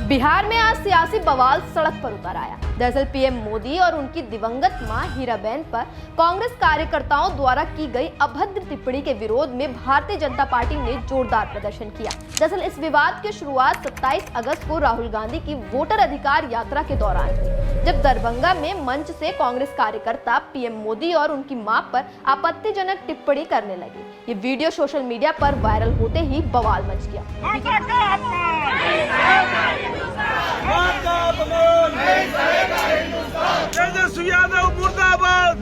बिहार में आज सियासी बवाल सड़क पर उतर आया। दरअसल पीएम मोदी और उनकी दिवंगत मां हीराबेन पर कांग्रेस कार्यकर्ताओं द्वारा की गई अभद्र टिप्पणी के विरोध में भारतीय जनता पार्टी ने जोरदार प्रदर्शन किया। दरअसल इस विवाद की शुरुआत 27 अगस्त को राहुल गांधी की वोटर अधिकार यात्रा के दौरान हुई, जब दरभंगा में मंच से कांग्रेस कार्यकर्ता पीएम मोदी और उनकी मां पर आपत्तिजनक टिप्पणी करने लगे। ये वीडियो सोशल मीडिया पर वायरल होते ही बवाल मच गया। तेजस्वी यादव मुर्दाबाद।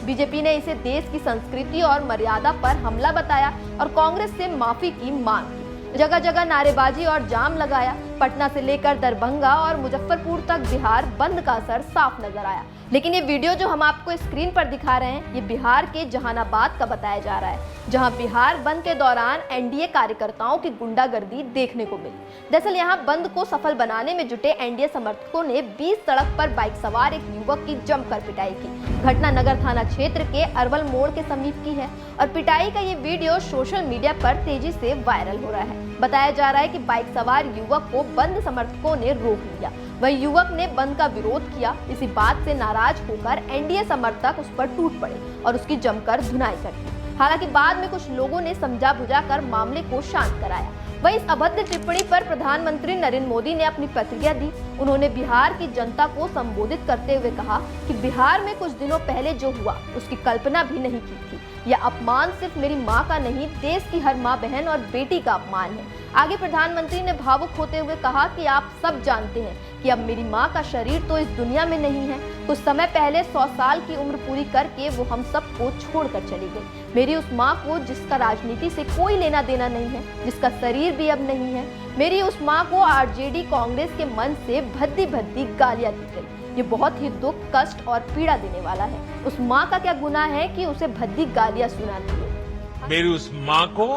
बीजेपी ने इसे देश की संस्कृति और मर्यादा पर हमला बताया और कांग्रेस से माफी की मांग की। जगह जगह नारेबाजी और जाम लगाया। पटना से लेकर दरभंगा और मुजफ्फरपुर तक बिहार बंद का असर साफ नजर आया। लेकिन ये वीडियो जो हम आपको स्क्रीन पर दिखा रहे हैं, ये बिहार के जहानाबाद का बताया जा रहा है, जहां बिहार बंद के दौरान एनडीए कार्यकर्ताओं की गुंडागर्दी देखने को मिली। दरअसल यहां बंद को सफल बनाने में जुटे एनडीए समर्थकों ने 20 सड़क पर बाइक सवार एक युवक की जमकर पिटाई की। घटना नगर थाना क्षेत्र के अरवल मोड़ के समीप की है और पिटाई का ये वीडियो सोशल मीडिया पर तेजी से वायरल हो रहा है। बताया जा रहा है कि बाइक सवार युवक को बंद समर्थकों ने रोक लिया। वही युवक ने बंद का विरोध किया। इसी बात से नाराज होकर एनडीए समर्थक उस पर टूट पड़े और उसकी जमकर धुनाई कर दी। हालांकि बाद में कुछ लोगों ने समझा बुझाकर मामले को शांत कराया। वही इस अभद्र टिप्पणी पर प्रधानमंत्री नरेंद्र मोदी ने अपनी प्रतिक्रिया दी। उन्होंने बिहार की जनता को संबोधित करते हुए कहा कि बिहार में कुछ दिनों पहले जो हुआ उसकी कल्पना भी नहीं की थी। यह अपमान सिर्फ मेरी मां का नहीं, देश की हर मां, बहन और बेटी का अपमान है। आगे प्रधानमंत्री ने भावुक होते हुए कहा कि आप सब जानते हैं कि अब मेरी मां का शरीर तो इस दुनिया में नहीं है। कुछ समय पहले 100 साल की उम्र पूरी करके वो हम सबको छोड़कर चली गई। मेरी उस मां को जिसका राजनीति से कोई लेना देना नहीं है, जिसका शरीर भी अब नहीं है, मेरी उस मां को आरजेडी कांग्रेस के मन से भद्दी भद्दी गालियां दी गई। ये बहुत ही दुख, कष्ट और पीड़ा देने वाला है। उस मां का क्या गुनाह है कि उसे भद्दी गालियां सुनाती है। मेरी उस मां को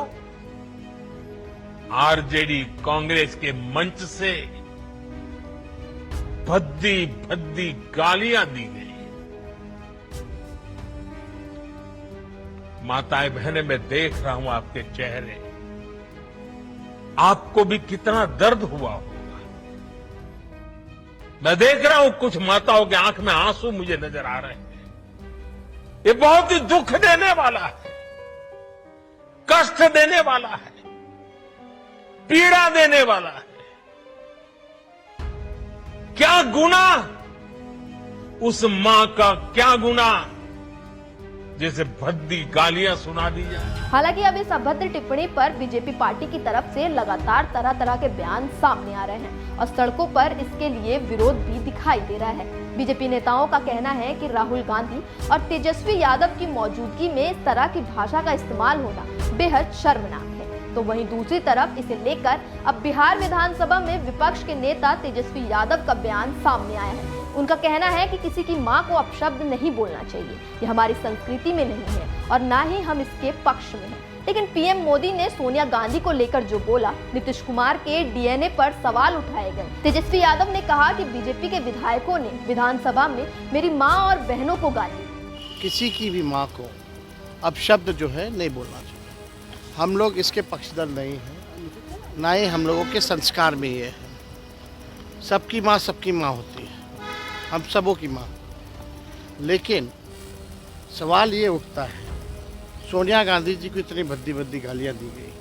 आरजेडी कांग्रेस के मंच से भद्दी भद्दी गालियां दी गई। माताएं बहनें, मैं देख रहा हूं आपके चेहरे, आपको भी कितना दर्द हुआ होगा। मैं देख रहा हूं कुछ माताओं की आंख में आंसू मुझे नजर आ रहे हैं। ये बहुत ही दुख देने वाला है, कष्ट देने वाला है, पीड़ा देने वाला है। क्या गुनाह, उस मां का क्या गुनाह जैसे भद्दी गालियां सुना दी जाए। हालांकि अब इस अभद्र टिप्पणी पर बीजेपी पार्टी की तरफ से लगातार तरह तरह के बयान सामने आ रहे हैं और सड़कों पर इसके लिए विरोध भी दिखाई दे रहा है। बीजेपी नेताओं का कहना है कि राहुल गांधी और तेजस्वी यादव की मौजूदगी में इस तरह की भाषा का इस्तेमाल होना बेहद शर्मनाक है। तो वहीं दूसरी तरफ इसे लेकर अब बिहार विधानसभा में विपक्ष के नेता तेजस्वी यादव का बयान सामने आया है। उनका कहना है कि किसी की मां को अपशब्द नहीं बोलना चाहिए, ये हमारी संस्कृति में नहीं है और ना ही हम इसके पक्ष में हैं। लेकिन पीएम मोदी ने सोनिया गांधी को लेकर जो बोला, नीतीश कुमार के डीएनए पर सवाल उठाए गए। तेजस्वी यादव ने कहा कि बीजेपी के विधायकों ने विधानसभा में मेरी मां और बहनों को गाली। किसी की भी मां को अपशब्द जो है नहीं बोलना चाहिए। हम लोग इसके पक्षधर नहीं हैं, ना ही हम लोगों के संस्कार में ये है। सबकी माँ होती है, हम सबों की माँ। लेकिन सवाल ये उठता है, सोनिया गांधी जी को इतनी भद्दी भद्दी गालियाँ दी गई,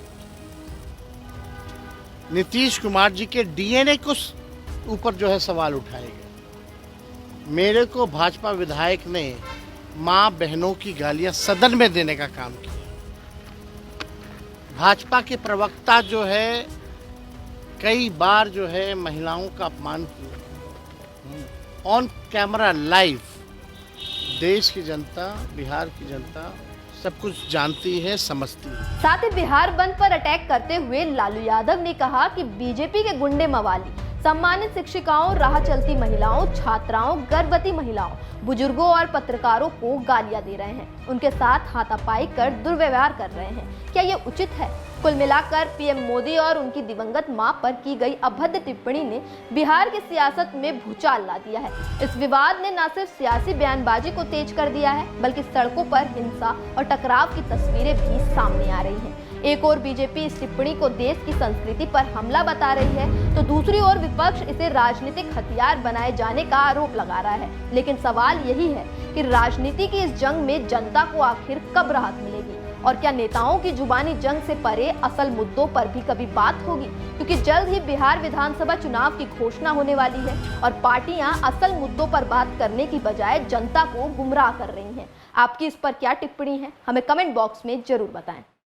नीतीश कुमार जी के डीएनए को ऊपर जो है सवाल उठाए गए। मेरे को भाजपा विधायक ने माँ बहनों की गालियाँ सदन में देने का काम किया। भाजपा के प्रवक्ता जो है कई बार जो है महिलाओं का अपमान किया ऑन कैमरा लाइव। देश की जनता, बिहार की जनता सब कुछ जानती है, समझती है। साथ ही बिहार बंद पर अटैक करते हुए लालू यादव ने कहा कि बीजेपी के गुंडे मवाली सम्मानित शिक्षिकाओं, राह चलती महिलाओं, छात्राओं, गर्भवती महिलाओं, बुजुर्गों और पत्रकारों को गालियां दे रहे हैं, उनके साथ हाथापाई कर दुर्व्यवहार कर रहे हैं। क्या ये उचित है? कुल मिलाकर पीएम मोदी और उनकी दिवंगत मां पर की गई अभद्र टिप्पणी ने बिहार की सियासत में भूचाल ला दिया है। इस विवाद ने न सिर्फ सियासी बयानबाजी को तेज कर दिया है, बल्कि सड़कों पर हिंसा और टकराव की तस्वीरें भी सामने आ रही हैं। एक और बीजेपी इस टिप्पणी को देश की संस्कृति पर हमला बता रही है, तो दूसरी ओर विपक्ष इसे राजनीतिक हथियार बनाए जाने का आरोप लगा रहा है। लेकिन सवाल यही है कि राजनीति की इस जंग में जनता को आखिर कब राहत मिलेगी, और क्या नेताओं की जुबानी जंग से परे असल मुद्दों पर भी कभी बात होगी? क्योंकि जल्द ही बिहार विधानसभा चुनाव की घोषणा होने वाली है और पार्टियां असल मुद्दों पर बात करने की बजाय जनता को गुमराह कर रही हैं। आपकी इस पर क्या टिप्पणी है, हमें कमेंट बॉक्स में जरूर बताएं।